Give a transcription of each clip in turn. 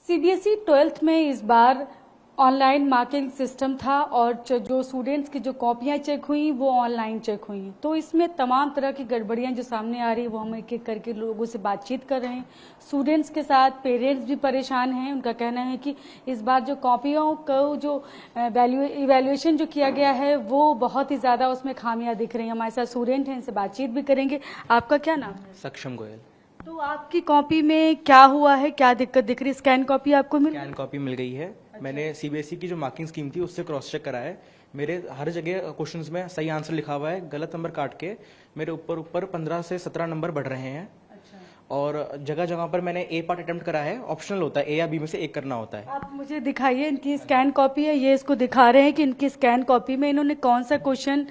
CBSE 12th में इस बार online marking system था और जो स्टूडेंट्स की जो कॉपियां चेक हुई वो ऑनलाइन चेक हुई। तो इसमें तमाम तरह की गड़बड़ियां जो सामने आ रही है वो हम एक एक करके लोगों से बातचीत कर रहे हैं। स्टूडेंट्स के साथ पेरेंट्स भी परेशान हैं। उनका कहना है कि इस बार जो कॉपियों को जो इवैल्यूएशन जो किया गया है वो बहुत ही ज़्यादा उसमें खामियां दिख रही हैं। हमारे साथ स्टूडेंट हैं, इनसे बातचीत भी करेंगे। आपका क्या नाम है? सक्षम गोयल। तो आपकी कॉपी में क्या हुआ है, क्या दिक्कत दिख रही है? स्कैन कॉपी आपको मिल स्कैन कॉपी मिल गई है। मैंने सीबीएसई की जो मार्किंग स्कीम थी उससे क्रॉस चेक करा है। मेरे हर जगह क्वेश्चंस में सही आंसर लिखा हुआ है, गलत नंबर काट के मेरे ऊपर 15 से 17 नंबर बढ़ रहे हैं। और जगह जगह पर मैंने ए पार्ट अटेम्प्ट करा है। ऑप्शनल होता है, ए या बी में से एक करना होता है। आप मुझे दिखाइए, इनकी स्कैन कॉपी है, ये इसको दिखा रहे हैं कि इनकी स्कैन कॉपी में इन्होंने कौन सा क्वेश्चन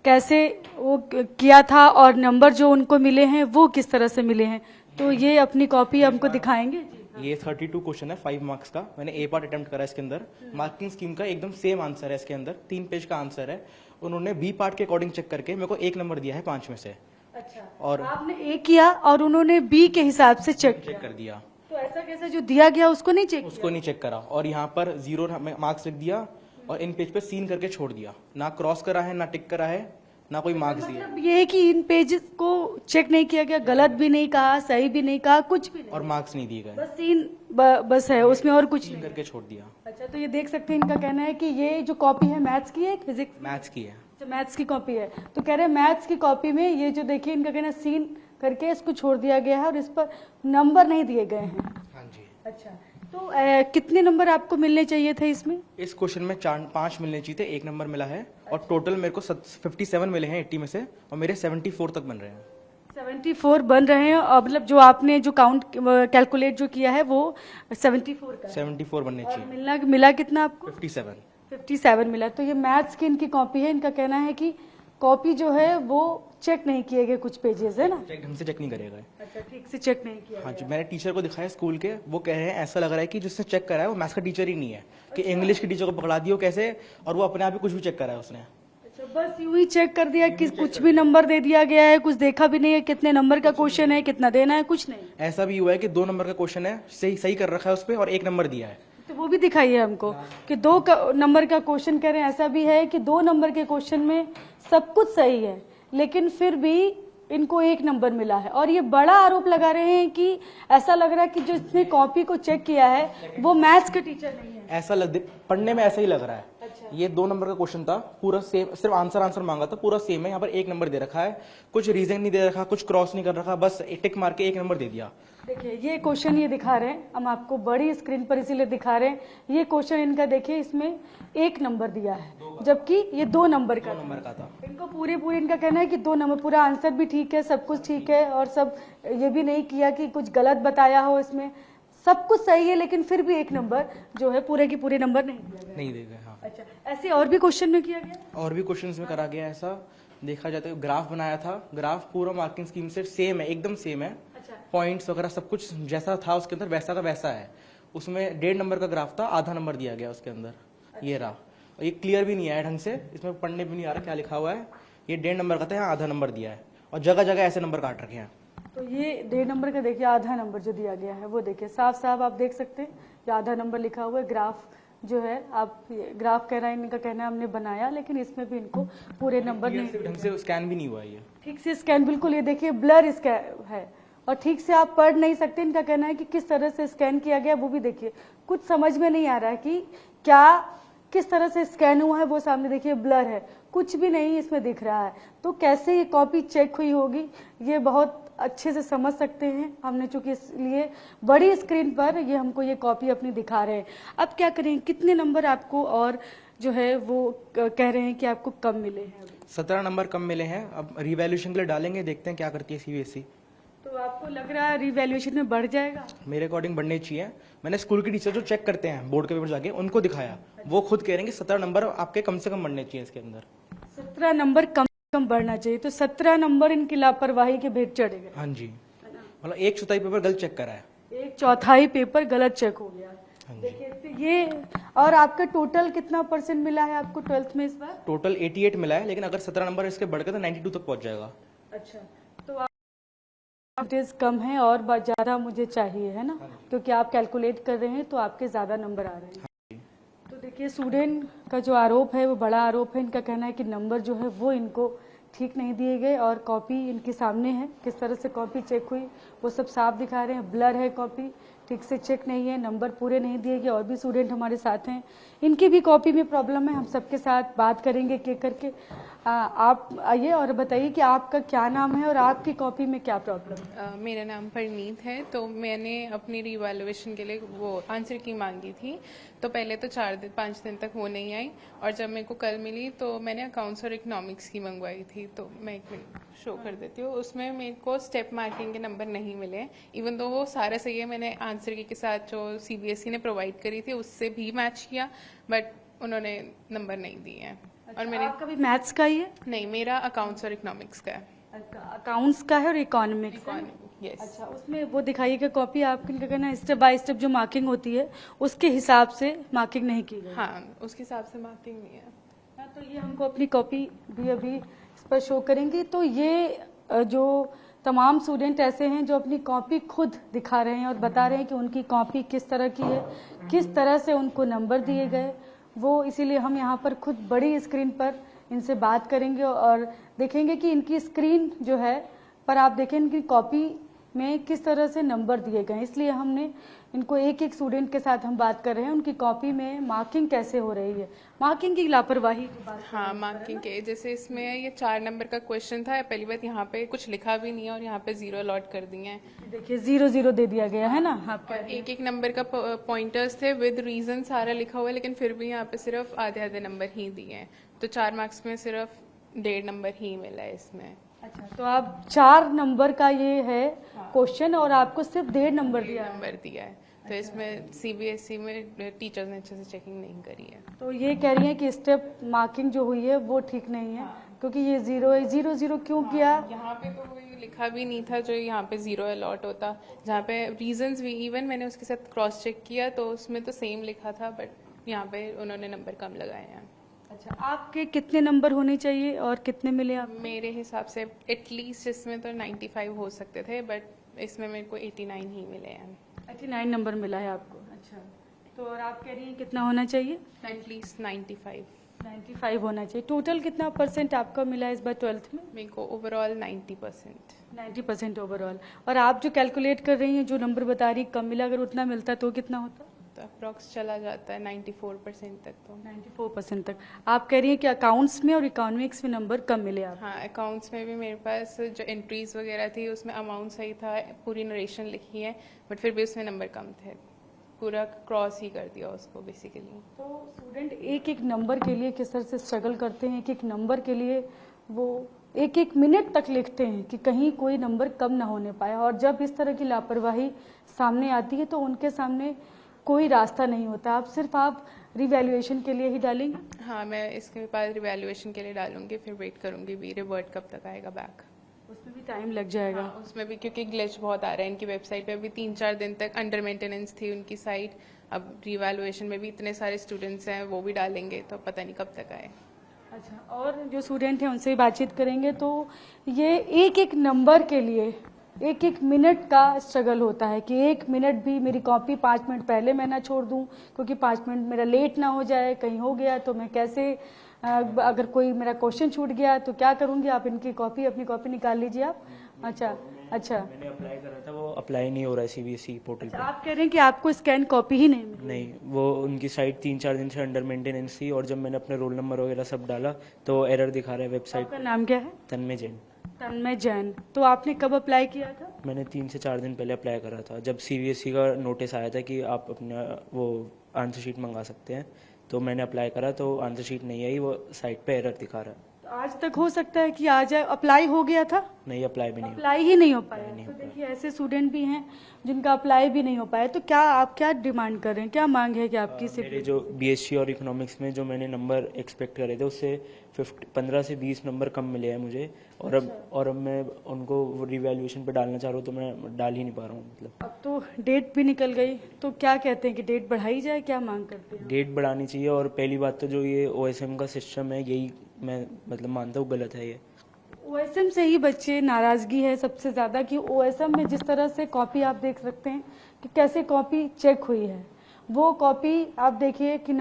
कैसे वो किया था और नंबर जो उनको मिले हैं वो किस तरह से मिले हैं। तो ये अपनी कॉपी हमको दिखाएंगे। ये 32 क्वेश्चन है 5 मार्क्स का। मैंने ए पार्ट अटेम्प्ट करा है इसके अंदर। मार्किंग स्कीम का एकदम सेम आंसर है इसके अंदर, 3 पेज का आंसर है। उन्होंने बी पार्ट के अकॉर्डिंग चेक करके मेरे को 1 नंबर दिया है 5 में से। अच्छा, और आपने ए किया और उन्होंने बी के हिसाब से चेक कर दिया। तो ऐसा कैसे जो दिया गया उसको नहीं चेक उसको नहीं चेक करा और यहाँ पर 0 मार्क्स लिख दिया और इन पेज पे सीन करके छोड़ दिया। ना क्रॉस करा है, ना टिक करा है, ना कोई मार्क्स दिया। मतलब ये है कि इन पेजेस को चेक नहीं किया गया, गलत भी नहीं कहा, सही भी नहीं कहा, कुछ भी नहीं, और मार्क्स नहीं दिए गए, बस सीन बस है उसमें और कुछ नहीं करके छोड़ दिया। अच्छा, तो ये देख सकते हैं, इनका कहना है कि ये जो कॉपी है मैथ्स की है, फिजिक्स मैथ्स की है। अच्छा, मैथ्स की कॉपी है। तो कह रहे हैं मैथ्स की कॉपी में ये जो देखिए इनका कहना है सीन करके इसको छोड़ दिया गया है और इस पर नंबर नहीं दिए गए हैं। हाँ जी। अच्छा, तो कितने नंबर आपको मिलने चाहिए थे इसमें? इस क्वेश्चन में 5 मिलने चाहिए थे, 1 नंबर मिला है। और टोटल मेरे को 57 मिले हैं 80 में से, और मेरे 74 तक बन रहे हैं। 74 बन रहे हैं और मतलब जो आपने जो काउंट कैलकुलेट जो किया है वो 74 का 74 बनने और चाहिए। मिला कितना आपको? 57 मिला। तो ये मैथ्स की इनकी कॉपी है। इनका कहना है कि कॉपी जो है वो चेक नहीं किए गए, कुछ पेजेस है ना, ढंग से चेक नहीं करेगा। अच्छा, ठीक से चेक नहीं किया। हाँ जी, मैंने टीचर को दिखाया स्कूल के, वो कह रहे हैं ऐसा लग रहा है कि जिसने चेक करा है वो मैथ्स का टीचर ही नहीं है, कि इंग्लिश के टीचर को पकड़ा दियो कैसे, और वो अपने आप ही कुछ भी चेक करा है उसने। अच्छा, बस यूं ही चेक कर दिया कि कुछ भी नंबर दे दिया गया है, कुछ देखा भी नहीं है कितने नंबर का क्वेश्चन है, कितना देना है, कुछ नहीं। ऐसा भी हुआ है कि 2 नंबर का क्वेश्चन है, सही कर रखा है उस पर और 1 नंबर दिया है। तो वो भी दिखाइए हमको कि 2 नंबर का क्वेश्चन कह रहे हैं। ऐसा भी है कि 2 नंबर के क्वेश्चन में सब कुछ सही है लेकिन फिर भी इनको 1 नंबर मिला है। और ये बड़ा आरोप लगा रहे हैं कि ऐसा लग रहा है कि जिसने कॉपी को चेक किया है वो मैथ्स का टीचर नहीं है। ऐसा पढ़ने में ऐसा ही लग रहा है। अच्छा। ये 2 नंबर का क्वेश्चन था, पूरा सेम, सिर्फ आंसर मांगा था, पूरा सेम है। यहाँ पर 1 नंबर दे रखा है, कुछ रीजन नहीं दे रखा, कुछ क्रॉस नहीं कर रखा, बस टिक मार के 1 नंबर दे दिया। देखिए ये क्वेश्चन ये दिखा रहे हैं, हम आपको बड़ी स्क्रीन पर इसीलिए दिखा रहे हैं। ये क्वेश्चन इनका देखिए, इसमें 1 नंबर दिया है जबकि ये 2 नंबर का था। इनको पूरे इनका कहना है कि 2 नंबर, पूरा आंसर भी ठीक है, सब कुछ ठीक है और सब ये भी नहीं किया कि कुछ गलत बताया हो, इसमें सब कुछ सही है लेकिन फिर भी 1 नंबर जो है पूरे की पूरे नंबर नहीं दिए गए। हाँ। अच्छा, ऐसे और भी क्वेश्चन में किया गया? और भी क्वेश्चन में करा गया। ऐसा देखा जाता है, ग्राफ बनाया था, ग्राफ पूरा मार्किंग स्कीम से सेम है, एकदम सेम है। पॉइंट्स वगैरह सब कुछ जैसा था उसके अंदर वैसा का वैसा है। उसमें 1.5 नंबर का ग्राफ था, आधा नंबर दिया गया उसके अंदर। ये रहा, और ये क्लियर भी नहीं आया ढंग से, इसमें पढ़ने भी नहीं आ रहा क्या लिखा हुआ है। ये 1.5 नंबर का था, यहाँ आधा नंबर दिया है और जगह जगह ऐसे नंबर काट रखे हैं। तो ये 1.5 नंबर का देखिए, आधा नंबर जो दिया गया है वो देखिए साफ आप देख सकते हैं, ये आधा नंबर लिखा हुआ है। ग्राफ जो है, आप ग्राफ कह रहे हैं, इनका कहना है हमने बनाया लेकिन इसमें भी इनको पूरे नंबर नहीं, ढंग से स्कैन भी नहीं हुआ। ये ठीक से स्कैन, बिल्कुल ये देखिए ब्लर स्कैन है और ठीक से आप पढ़ नहीं सकते। इनका कहना है कि किस तरह से स्कैन किया गया वो भी देखिए, कुछ समझ में नहीं आ रहा है कि क्या किस तरह से स्कैन हुआ है। वो सामने देखिए ब्लर है, कुछ भी नहीं इसमें दिख रहा है। तो कैसे ये कॉपी चेक हुई होगी ये बहुत अच्छे से समझ सकते हैं हमने, चूंकि इसलिए बड़ी स्क्रीन पर ये हमको ये कॉपी अपनी दिखा रहे हैं। अब क्या करें, कितने नंबर आपको और जो है वो कह रहे हैं कि आपको कम मिले हैं? 17 नंबर कम मिले हैं। अब रिवैल्यूएशन के लिए डालेंगे, देखते हैं क्या करती है सीबीएसई। तो आपको लग रहा है रिवैल्यूएशन में बढ़ जाएगा? मेरे अकॉर्डिंग बढ़ने चाहिए। मैंने स्कूल के टीचर जो चेक करते हैं बोर्ड के पेपर जाके, उनको दिखाया, वो खुद कह रहे हैं कि 17 नंबर आपके कम से कम बढ़ने चाहिए इसके अंदर। 17 नंबर कम बढ़ना चाहिए। तो 17 नंबर इनकी लापरवाही के भेंट चढ़े गए। हाँ जी, मतलब 1/4 पेपर गलत चेक करा है, 1/4 पेपर गलत चेक हो गया। देखिए तो ये, और आपका टोटल कितना % मिला है आपको 12th में इस बार? टोटल 88 मिला है, लेकिन अगर 17 नंबर इसके बढ़ गए तो 92 तक पहुंच जाएगा। अच्छा, डेज कम है और ज़्यादा मुझे चाहिए, है ना, क्योंकि आप कैलकुलेट कर रहे हैं तो आपके ज़्यादा नंबर आ रहे हैं। तो देखिए स्टूडेंट का जो आरोप है वो बड़ा आरोप है। इनका कहना है कि नंबर जो है वो इनको ठीक नहीं दिए गए और कॉपी इनके सामने है, किस तरह से कॉपी चेक हुई वो सब साफ दिखा रहे हैं। ब्लर है कॉपी, ठीक से चेक नहीं है, नंबर पूरे नहीं दिए गए। और भी स्टूडेंट हमारे साथ हैं, इनकी भी कॉपी में प्रॉब्लम है। हम सबके साथ बात करेंगे एक एक करके। आप आइए और बताइए कि आपका क्या नाम है और आपकी कॉपी में क्या प्रॉब्लम है। मेरा नाम परनीत है। तो मैंने अपनी रिवैल्यूएशन के लिए वो आंसर की मांगी थी, तो पहले तो 5 दिन तक वो नहीं आई, और जब मेरे को कल मिली तो मैंने अकाउंट्स और इकोनॉमिक्स की मंगवाई थी। तो मैं एक मिनट शो कर देती हूँ। उसमें मेरे को स्टेप मार्किंग के नंबर नहीं मिले, इवन दो वो सारा सही है। मैंने आंसर की के साथ जो CBSE ने प्रोवाइड करी थी उससे भी मैच किया, बट उन्होंने नंबर नहीं दिए हैं। अच्छा, और मैंने आपका भी मैथ्स का ही है? नहीं, मेरा अकाउंट्स और इकोनॉमिक्स का है। अकाउंट्स का है और इकोनॉमिक्स है। यस। अच्छा, उसमें वो दिखाइएगा कॉपी आपकी, इनका कहना है स्टेप बाय स्टेप जो मार्किंग होती है उसके हिसाब से मार्किंग नहीं की गई। हाँ, उसके हिसाब से मार्किंग नहीं है। हाँ, तो ये हमको अपनी कॉपी भी अभी इस पर शो करेंगे। तो ये जो तमाम स्टूडेंट ऐसे हैं जो अपनी कॉपी खुद दिखा रहे हैं और बता रहे हैं कि उनकी कॉपी किस तरह की है, किस तरह से उनको नंबर दिए गए वो। इसीलिए हम यहाँ पर खुद बड़ी स्क्रीन पर इनसे बात करेंगे और देखेंगे कि इनकी स्क्रीन जो है पर आप देखें इनकी कॉपी में किस तरह से नंबर दिए गए। इसलिए हमने इनको एक एक स्टूडेंट के साथ हम बात कर रहे हैं, उनकी कॉपी में मार्किंग कैसे हो रही है, मार्किंग की लापरवाही की बात। हाँ, मार्किंग के जैसे इसमें ये 4 नंबर का क्वेश्चन था। पहली बात यहाँ पे कुछ लिखा भी नहीं है और यहाँ पे 0 अलॉट कर दिए हैं। देखिए 0-0 दे दिया गया है ना आपका। एक एक नंबर का पॉइंटर्स थे विद रीजन सारा लिखा हुआ है, लेकिन फिर भी यहाँ पे सिर्फ आधे नंबर ही दिए हैं। तो 4 मार्क्स में सिर्फ 1.5 नंबर ही मिला है इसमें। अच्छा, तो आप 4 नंबर का ये है क्वेश्चन और आपको सिर्फ 1.5 नंबर दिया है। नंबर दिया है। तो इसमें CBSE में टीचर्स ने अच्छे से चेकिंग नहीं करी है। तो ये कह रही है कि स्टेप मार्किंग जो हुई है वो ठीक नहीं है, क्योंकि ये 0 है। 0-0 क्यों किया? यहाँ पे तो कोई लिखा भी नहीं था जो यहाँ पे 0 अलॉट होता, जहाँ पे रीजंस भी इवन मैंने उसके साथ क्रॉस चेक किया तो उसमें तो सेम लिखा था, बट यहाँ पे उन्होंने नंबर कम लगाए हैं। अच्छा, आपके कितने नंबर होने चाहिए और कितने मिले आप? मेरे हिसाब से एटलीस्ट इसमें तो 95 हो सकते थे, बट इसमें मेरे को 89 ही मिले हैं। 89 नंबर मिला है आपको। अच्छा, तो और आप कह रही हैं कितना होना चाहिए? एटलीस्ट 95। 95 होना चाहिए। टोटल कितना परसेंट आपका मिला इस बार 12th में? मेरे को ओवरऑल 90%। 90% ओवरऑल। और आप जो कैलकुलेट कर रही हैं, जो नंबर बता रही कम मिला, अगर उतना मिलता तो कितना होता? तो अप्रॉक्स चला जाता है 94% तक। तो 94% तक। आप कह रही हैं कि अकाउंट्स में और इकोनॉमिक्स में नंबर कम मिले आप? हाँ, अकाउंट्स में भी मेरे पास जो एंट्रीज वगैरह थी उसमें अमाउंट सही था, पूरी नरेशन लिखी है, बट फिर भी उसमें नंबर कम थे। पूरा क्रॉस ही कर दिया उसको बेसिकली। तो स्टूडेंट एक एक नंबर के लिए किस तरह से स्ट्रगल करते हैं, एक एक नंबर के लिए वो एक एक मिनट तक लिखते हैं कि कहीं कोई नंबर कम ना होने पाए। और जब इस तरह की लापरवाही सामने आती है तो उनके सामने कोई रास्ता नहीं होता। आप रिवैल्यूएशन के लिए ही डालेंगे? हाँ, मैं इसके बाद रिवैल्यूएशन के लिए डालूंगी, फिर वेट करूंगी भी रिवर्ट कब तक आएगा बैक। उसमें भी टाइम लग जाएगा। हाँ, उसमें भी क्योंकि ग्लिच बहुत आ रहा है इनकी वेबसाइट पे। अभी 3-4 दिन तक अंडर मेंटेनेंस थी उनकी साइट। अब रिवैल्यूएशन में भी इतने सारे स्टूडेंट्स हैं, वो भी डालेंगे तो पता नहीं कब तक आए। अच्छा, और जो स्टूडेंट हैं उनसे भी बातचीत करेंगे। तो ये एक एक नंबर के लिए एक एक मिनट का स्ट्रगल होता है कि 1 मिनट भी मेरी कॉपी 5 मिनट पहले मैं ना छोड़ दूं, क्योंकि 5 मिनट मेरा लेट ना हो जाए, कहीं हो गया तो मैं कैसे, अगर कोई मेरा क्वेश्चन छूट गया तो क्या करूंगी। आप इनकी कॉपी, अपनी कॉपी निकाल लीजिए आप। अच्छा, मैंने अप्लाई करा था, वो अप्लाई नहीं हो रहा है CBSE पोर्टल पे। आप कह रहे हैं कि आपको स्कैन कॉपी ही नहीं मिली? नहीं, वो उनकी साइट 3-4 दिन से अंडर मेंटेनेंस थी, और जब मैंने अपने रोल नंबर वगैरह सब डाला तो एरर दिखा रहा है वेबसाइट आपका पे। नाम क्या है? तन्मय जैन। तन्मय जैन। तो आपने कब अप्लाई किया था? मैंने 3 से 4 दिन पहले अप्लाई करा था, जब CBSE का नोटिस आया था कि आप अपना वो आंसर शीट मंगा सकते हैं। तो मैंने अप्लाई करा तो आंसर शीट नहीं आई, वो साइट पे एरर दिखा रहा है। तो आज तक हो सकता है कि आ जाए। अप्लाई हो गया था? नहीं, अप्लाई भी नहीं हुआ। अप्लाई ही नहीं हो पाया। नहीं तो हो देखिए ऐसे स्टूडेंट भी हैं जिनका अप्लाई भी नहीं हो पाया। तो क्या आप क्या डिमांड कर रहे हैं, क्या मांग है कि आपकी सिर्फ? मेरे जो BSc और इकोनॉमिक्स में जो मैंने नंबर एक्सपेक्ट करे थे उससे 15 से 20 नंबर कम मिले हैं मुझे। और अब मैं उनको रिवैल्यूएशन पे डालना चाह रहा हूँ तो मैं डाल ही नहीं पा रहा हूँ। मतलब अब तो डेट भी निकल गई, तो क्या कहते हैं कि डेट बढ़ाई जाए, क्या मांग करते हैं? डेट बढ़ानी चाहिए। और पहली बात तो जो ये OSM का सिस्टम है, यही मैं मतलब मानता हूँ गलत है ये। ओएसएम से ही बच्चे नाराजगी है सबसे ज्यादा कि ओएसएम में जिस तरह से कॉपी आप देख सकते हैं कि कैसे कॉपी चेक हुई है। वो कॉपी आप देखिए कि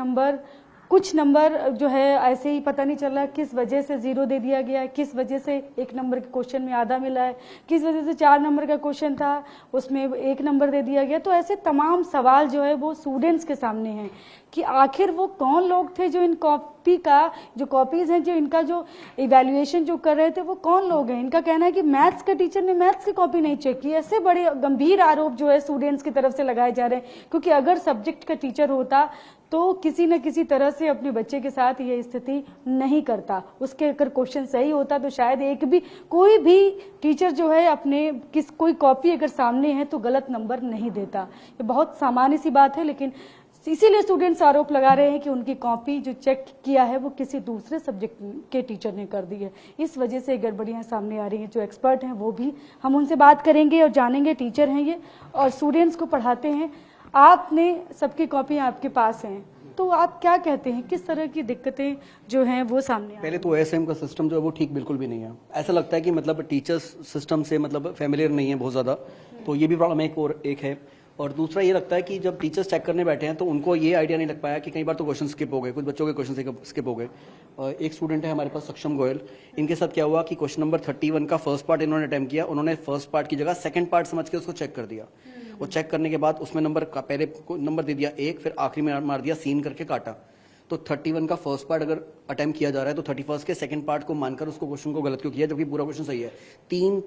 कुछ नंबर जो है ऐसे ही पता नहीं चल रहा है किस वजह से 0 दे दिया गया है, किस वजह से 1 नंबर के क्वेश्चन में आधा मिला है, किस वजह से 4 नंबर का क्वेश्चन था उसमें 1 नंबर दे दिया गया। तो ऐसे तमाम सवाल जो है वो स्टूडेंट्स के सामने हैं कि आखिर वो कौन लोग थे जो इन कॉपी का जो कॉपीज हैं जो इनका जो इवैल्यूएशन जो कर रहे थे वो कौन लोग हैं। इनका कहना है कि मैथ्स के टीचर ने मैथ्स की कॉपी नहीं चेक की। ऐसे बड़े गंभीर आरोप जो है स्टूडेंट्स की तरफ से लगाए जा रहे हैं, क्योंकि अगर सब्जेक्ट का टीचर होता तो किसी न किसी तरह से अपने बच्चे के साथ ये स्थिति नहीं करता। उसके अगर क्वेश्चन सही होता तो शायद कोई भी टीचर जो है अपने कोई कॉपी अगर सामने है तो गलत नंबर नहीं देता। ये बहुत सामान्य सी बात है, लेकिन इसीलिए स्टूडेंट्स आरोप लगा रहे हैं कि उनकी कॉपी जो चेक किया है वो किसी दूसरे सब्जेक्ट के टीचर ने कर दी है। इस वजह से गड़बड़ियां सामने आ रही हैं। जो एक्सपर्ट हैं वो भी हम उनसे बात करेंगे और जानेंगे, टीचर हैं ये और स्टूडेंट्स को पढ़ाते हैं। आपने सबकी कॉपी आपके पास हैं, तो आप क्या कहते हैं किस तरह की दिक्कतें जो हैं वो सामने आ रही हैं? पहले तो ओएसएम का सिस्टम जो है वो ठीक बिल्कुल भी नहीं है। ऐसा लगता है कि मतलब टीचर्स सिस्टम से मतलब फेमिलियर नहीं है बहुत ज़्यादा, तो ये भी प्रॉब्लम एक है। और दूसरा ये लगता है कि जब टीचर्स चेक करने बैठे हैं तो उनको ये आइडिया नहीं लग पाया कि कई बार तो क्वेश्चन स्किप हो गए, कुछ बच्चों के क्वेश्चन स्किप हो गए। एक स्टूडेंट है हमारे पास सक्षम गोयल, इनके साथ क्या हुआ कि क्वेश्चन नंबर 31 का फर्स्ट पार्ट इन्होंने अटेम्प्ट किया, उन्होंने फर्स्ट पार्ट की जगह सेकंड पार्ट समझ के उसको चेक कर दिया। वो चेक करने के बाद उसमें पहले नंबर दे दिया 1, फिर आखिरी में मार दिया सीन करके काटा। तो 31 का फर्स्ट पार्ट अगर अटेम्प्ट किया जा रहा है तो 31 के सेकंड पार्ट को मानकर उसको क्वेश्चन को गलत क्यों किया, जबकि पूरा क्वेश्चन सही है। 3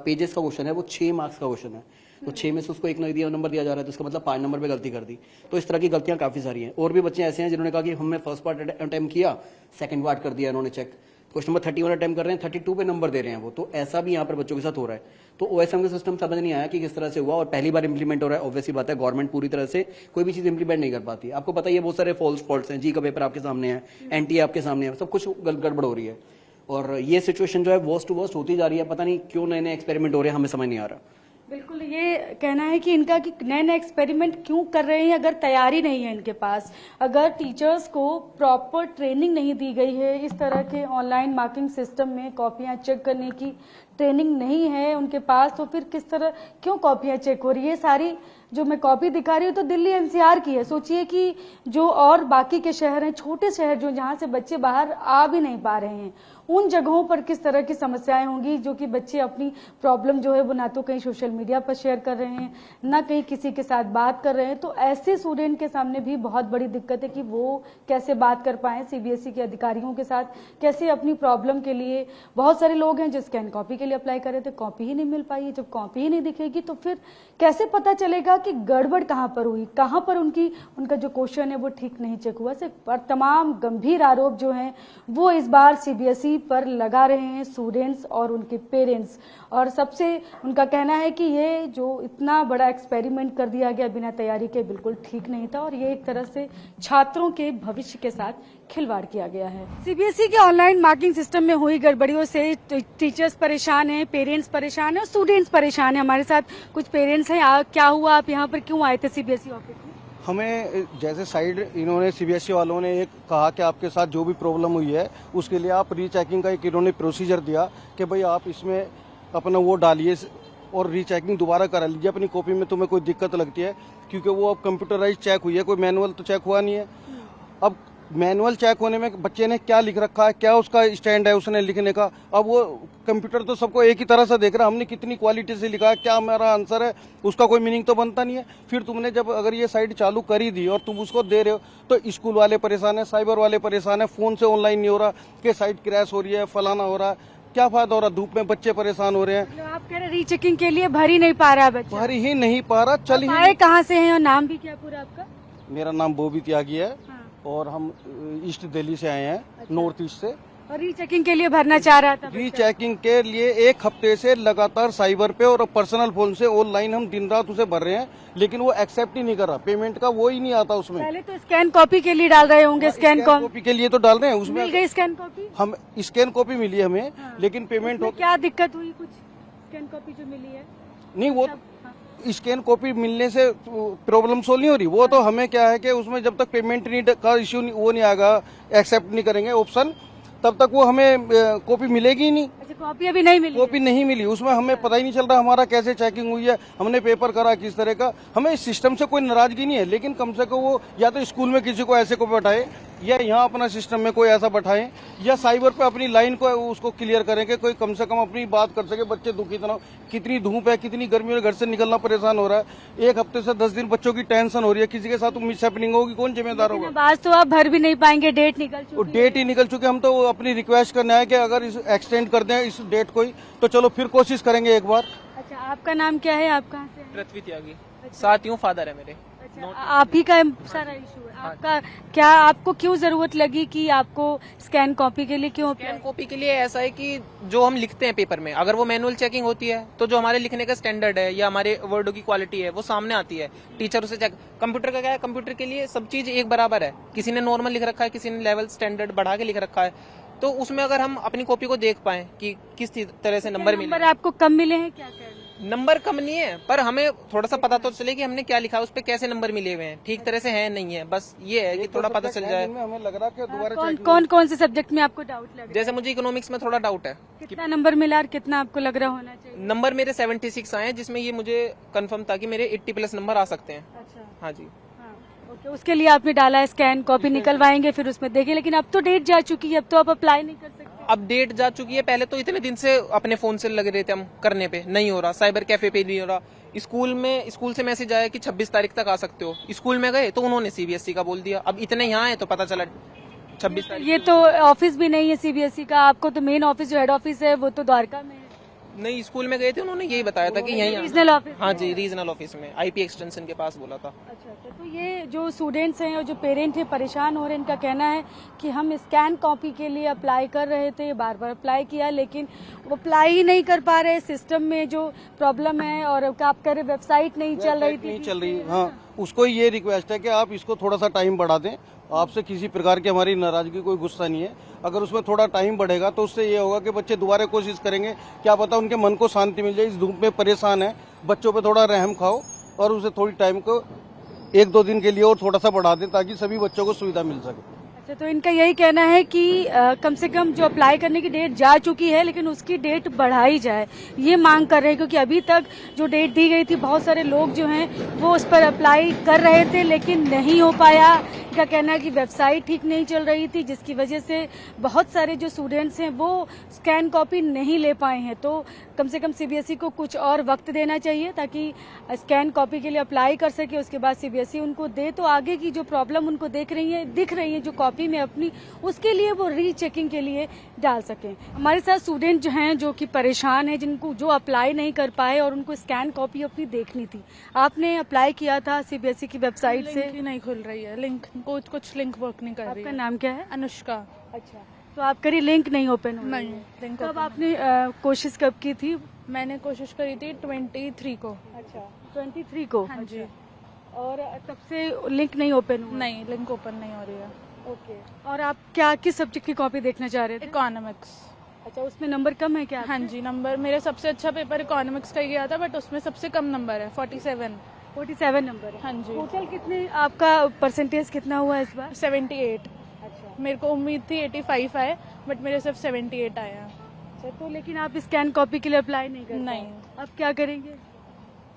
पेजेस का क्वेश्चन है, वो 6 मार्क्स का क्वेश्चन है, तो 6 में से उसको 1 नंबर दिया जा रहा है, तो इसका मतलब 5 नंबर पे गलती कर दी। तो इस तरह की गलतियां काफी सारी हैं। और भी बच्चे ऐसे हैं जिन्होंने कहा कि हमने फर्स्ट पार्ट अटेम्प्ट किया, सेकंड पार्ट कर दिया इन्होंने चेक, क्वेश्चन नंबर 31 अटेम्प्ट कर रहे हैं, 32 पे नंबर दे रहे हैं वो। तो ऐसा भी यहाँ पर बच्चों के साथ हो रहा है। तो ओएसएम का सिस्टम समझ नहीं आया कि किस तरह से हुआ, और पहली बार इंप्लीमेंट हो रहा है। ऑब्वियसली बात है गवर्नमेंट पूरी तरह से कोई भी चीज इंप्लीमेंट नहीं कर पाती। आपको पता ही है बहुत सारे फॉल्ट्स हैं, जी का पेपर आपके सामने है, एनटीए आपके सामने है, सब कुछ गड़बड़ हो रही है। और ये सिचुएशन जो है वर्स्ट टू वर्स्ट होती जा रही है। पता नहीं क्यों नए नए एक्सपेरिमेंट हो रहे हैं, हमें समझ नहीं आ रहा। बिल्कुल, ये कहना है कि इनका कि नए नए एक्सपेरिमेंट क्यों कर रहे हैं अगर तैयारी नहीं है इनके पास, अगर टीचर्स को प्रॉपर ट्रेनिंग नहीं दी गई है, इस तरह के ऑनलाइन मार्किंग सिस्टम में कॉपियां चेक करने की ट्रेनिंग नहीं है उनके पास, तो फिर किस तरह क्यों कॉपियां चेक हो रही है। सारी जो मैं कॉपी दिखा रही हूँ तो दिल्ली एनसीआर की है। सोचिए कि जो और बाकी के शहर हैं, छोटे शहर जो जहाँ से बच्चे बाहर आ भी नहीं पा रहे हैं, उन जगहों पर किस तरह की समस्याएं होंगी, जो कि बच्चे अपनी प्रॉब्लम जो है वो ना तो कहीं सोशल मीडिया पर शेयर कर रहे हैं, ना कहीं किसी के साथ बात कर रहे हैं। तो ऐसे स्टूडेंट के सामने भी बहुत बड़ी दिक्कत है कि वो कैसे बात कर पाए सीबीएसई के अधिकारियों के साथ, कैसे अपनी प्रॉब्लम के लिए। बहुत सारे लोग हैं जो स्कैन कॉपी के लिए अप्लाई कर रहे थे, कॉपी ही नहीं मिल पाई। जब कॉपी ही नहीं दिखेगी तो फिर कैसे पता चलेगा कि गड़बड़ कहाँ पर हुई, कहाँ पर उनका जो क्वेश्चन है वो ठीक नहीं चेक हुआ। से पर तमाम गंभीर आरोप जो हैं वो इस बार सीबीएसई पर लगा रहे हैं स्टूडेंट्स और उनके पेरेंट्स। और सबसे उनका कहना है कि ये जो इतना बड़ा एक्सपेरिमेंट कर दिया गया बिना तैयारी के, बिल्कुल ठीक नहीं था और ये एक तरह से छात्रों के भविष्य के साथ खिलवाड़ किया गया है। सीबीएसई के ऑनलाइन मार्किंग सिस्टम में हुई गड़बड़ियों से टीचर्स परेशान हैं, पेरेंट्स परेशान हैं और स्टूडेंट्स परेशान हैं। हमारे साथ कुछ पेरेंट्स हैं। क्या हुआ, आप यहाँ पर क्यों आए थे सीबीएसई ऑफिस में? हमें जैसे साइड इन्होंने सीबीएसई वालों ने एक कहा कि आपके साथ जो भी प्रॉब्लम हुई है उसके लिए आप रीचेकिंग का एक इन्होंने प्रोसीजर दिया कि भाई आप इसमें अपना वो डालिए और रीचेकिंग दोबारा करा लीजिए अपनी कॉपी में, तुम्हें कोई दिक्कत लगती है, क्योंकि वो अब कंप्यूटराइज चेक हुई है, कोई मैनुअल तो चेक हुआ नहीं है। अब मैनुअल चेक होने में बच्चे ने क्या लिख रखा है, क्या उसका स्टैंड है उसने लिखने का, अब वो कंप्यूटर तो सबको एक ही तरह से देख रहा है, हमने कितनी क्वालिटी से लिखा है, क्या हमारा आंसर है, उसका कोई मीनिंग तो बनता नहीं है। फिर तुमने जब अगर ये साइट चालू करी दी और तुम उसको दे रहे हो तो स्कूल वाले परेशान है, साइबर वाले परेशान है, फोन से ऑनलाइन नहीं हो रहा, कि साइट क्रैश हो रही है, फलाना हो रहा है, क्या फायदा हो रहा, धूप में बच्चे परेशान हो रहे हैं। आप कह रहे रीचेकिंग के लिए भर ही नहीं पा रहा है बच्चा, भर ही नहीं पा रहा। चल आए कहाँ से हैं और नाम भी क्या पूरा आपका? मेरा नाम बोबी त्यागी है। हाँ। और हम ईस्ट दिल्ली से आए हैं, नॉर्थ ईस्ट से। और रीचेकिंग के लिए भरना चाह रहा था। रीचेकिंग के लिए 1 हफ्ते से लगातार साइबर पे और पर्सनल फोन से ऑनलाइन हम दिन रात उसे भर रहे हैं, लेकिन वो एक्सेप्ट ही नहीं कर रहा, पेमेंट का वो ही नहीं आता उसमें। पहले तो स्कैन कॉपी के लिए डाल रहे होंगे, स्कैन कॉपी के लिए तो डाल रहे हैं, उसमें मिल गई स्कैन कॉपी, हम स्कैन कॉपी मिली हमें। हाँ। लेकिन पेमेंट हो क्या दिक्कत हुई, कुछ स्कैन कॉपी जो मिली है नहीं, वो स्कैन कॉपी मिलने से प्रॉब्लम सोल्व नहीं हो रही। वो तो हमें क्या है कि उसमें जब तक पेमेंट नहीं का इश्यू वो नहीं आएगा, एक्सेप्ट नहीं करेंगे ऑप्शन, तब तक वो हमें कॉपी मिलेगी ही नहीं। अच्छा, कॉपी अभी नहीं मिली? कॉपी नहीं मिली, उसमें हमें पता ही नहीं चल रहा हमारा कैसे चेकिंग हुई है, हमने पेपर करा किस तरह का। हमें इस सिस्टम से कोई नाराजगी नहीं है, लेकिन कम से कम वो या तो स्कूल में किसी को ऐसे को बैठाए या यहाँ अपना सिस्टम में कोई ऐसा बैठाएं या साइबर पे अपनी लाइन को उसको क्लियर करें कि कोई कम से कम अपनी बात कर सके। बच्चे दुखी तना, कितनी धूप है, कितनी गर्मी है, घर से निकलना परेशान हो रहा है। 1 हफ्ते से 10 दिन बच्चों की टेंशन हो रही है, किसी के साथ मिस हैपनिंग होगी, कौन जिम्मेदार होगा? अब आज तो आप भर भी नहीं पाएंगे, डेट निकल वो चुकी डेट ही निकल चुके। हम तो अपनी रिक्वेस्ट करना है कि अगर इस एक्सटेंड कर दें इस डेट को ही, तो चलो फिर कोशिश करेंगे एक बार। है। अच्छा, आपका नाम क्या है? आप कहाँ से हैं? पृथ्वी त्यागी, साथ यूं फादर है मेरे। अच्छा, आप ही का सारा इशू है आपका? क्या आपको क्यों जरूरत लगी कि आपको स्कैन कॉपी के लिए क्यों? स्कैन कॉपी के लिए ऐसा है कि जो हम लिखते हैं पेपर में, अगर वो मैनुअल चेकिंग होती है तो जो हमारे लिखने का स्टैंडर्ड है या हमारे वर्डों की क्वालिटी है वो सामने आती है, टीचर उसे चेक। कंप्यूटर का क्या है, कंप्यूटर के लिए सब चीज एक बराबर है। किसी ने नॉर्मल लिख रखा है, किसी ने लेवल स्टैंडर्ड बढ़ा के लिख रखा है, तो उसमें अगर हम अपनी कॉपी को देख पाए कि किस तरह से नंबर मिले। आपको कम मिले हैं? क्या कह रहे हैं? नंबर कम नहीं है, पर हमें थोड़ा सा पता तो चले कि हमने क्या लिखा है, उस पे कैसे नंबर मिले हुए हैं, ठीक तरह से है नहीं है। बस ये है कि थोड़ा पता चल जाए। हमें लग रहा है कि दोबारा कौन से सब्जेक्ट में आपको डाउट लग रहा है? जैसे मुझे इकोनॉमिक्स में थोड़ा डाउट है। कितना नंबर मिला और कितना आपको लग रहा होना चाहिए? नंबर मेरे 76 आए हैं, जिसमें ये मुझे कंफर्म था कि मेरे 80+ नंबर आ सकते हैं। अच्छा, हाँ जी। ओके, उसके लिए आपने डाला है स्कैन कॉपी, निकलवाएंगे फिर उसमें देखें। लेकिन अब तो डेट जा चुकी है, अब तो आप अप्लाई नहीं कर सकते। अब डेट जा चुकी है, पहले तो इतने दिन से अपने फोन से लगे रहे थे हम करने पे, नहीं हो रहा। साइबर कैफे पे नहीं हो रहा। स्कूल से मैसेज आया कि 26 तारीख तक आ सकते हो। स्कूल में गए तो उन्होंने सीबीएसई का बोल दिया। अब इतने यहाँ है तो पता चला 26 तारीख। ये तो ऑफिस भी नहीं है सीबीएसई का, आपको तो मेन ऑफिस जो हेड ऑफिस है वो तो द्वारका में है। नहीं, स्कूल में गए थे, उन्होंने यही बताया था कि यहीं रीजनल ऑफिस? हाँ जी, रीजनल ऑफिस में आईपी एक्सटेंशन के पास बोला था। अच्छा, तो ये जो स्टूडेंट्स हैं और जो पेरेंट हैं परेशान हो रहे हैं, इनका कहना है कि हम स्कैन कॉपी के लिए अप्लाई कर रहे थे, बार बार अप्लाई किया लेकिन वो अप्लाई ही नहीं कर पा रहे। सिस्टम में जो प्रॉब्लम है और आप कह रहे वेबसाइट नहीं चल रही थी। नहीं चल रही, हाँ। उसको ये रिक्वेस्ट है कि आप इसको थोड़ा सा टाइम बढ़ा दें। आपसे किसी प्रकार की हमारी नाराजगी, कोई गुस्सा नहीं है। अगर उसमें थोड़ा टाइम बढ़ेगा तो उससे ये होगा कि बच्चे दोबारा कोशिश करेंगे, क्या पता उनके मन को शांति मिल जाए। इस धूप में परेशान है, बच्चों पे थोड़ा रहम खाओ और उसे थोड़ी टाइम को 1-2 दिन के लिए और थोड़ा सा बढ़ा दें ताकि सभी बच्चों को सुविधा मिल सके। अच्छा, तो इनका यही कहना है कि कम से कम जो अप्लाई करने की डेट जा चुकी है लेकिन उसकी डेट बढ़ाई जाए, ये मांग कर रहे हैं। क्योंकि अभी तक जो डेट दी गई थी, बहुत सारे लोग जो हैं वो उस पर अप्लाई कर रहे थे लेकिन नहीं हो पाया। इनका कहना है कि वेबसाइट ठीक नहीं चल रही थी, जिसकी वजह से बहुत सारे जो स्टूडेंट्स हैं वो स्कैन कॉपी नहीं ले पाए हैं। तो कम से कम सीबीएसई को कुछ और वक्त देना चाहिए ताकि स्कैन कॉपी के लिए अप्लाई कर सके, उसके बाद सीबीएसई उनको दे तो आगे की जो प्रॉब्लम उनको दिख रही है जो कॉपी में अपनी, उसके लिए वो रीचेकिंग के लिए डाल सकें। हमारे साथ स्टूडेंट जो हैं जो कि परेशान हैं, जिनको जो अप्लाई नहीं कर पाए और उनको स्कैन कॉपी अपनी देखनी थी। आपने अप्लाई किया था सीबीएसई की वेबसाइट से? लिंक ही नहीं खुल रही है, लिंक कुछ लिंक वर्क नहीं कर रही आपका है। नाम क्या है? अनुष्का। अच्छा, तो आपका लिंक नहीं ओपन हो? नहीं, लिंक कब open आपने कोशिश कब की थी? मैंने कोशिश करी थी 23 को। अच्छा, 23 को? हाँ जी। और तब से लिंक नहीं ओपन हुआ? नहीं, लिंक ओपन नहीं हो रही है। ओके, और आप क्या किस सब्जेक्ट की कॉपी देखना चाह रहे थे? इकोनॉमिक्स। अच्छा, उसमें नंबर कम है क्या? हाँ जी, नंबर मेरा सबसे अच्छा पेपर इकोनॉमिक्स का ही गया था, बट उसमें सबसे कम नंबर है, 47 नंबर है। हाँ जी। टोटल कितने आपका परसेंटेज कितना हुआ इस बार? 78। अच्छा, मेरे को उम्मीद थी 85 आए, बट मेरे सिर्फ 78 आए हैं। अच्छा, तो लेकिन आप स्कैन कॉपी के लिए अप्लाई नहीं कर नहीं। पाए। अब क्या करेंगे?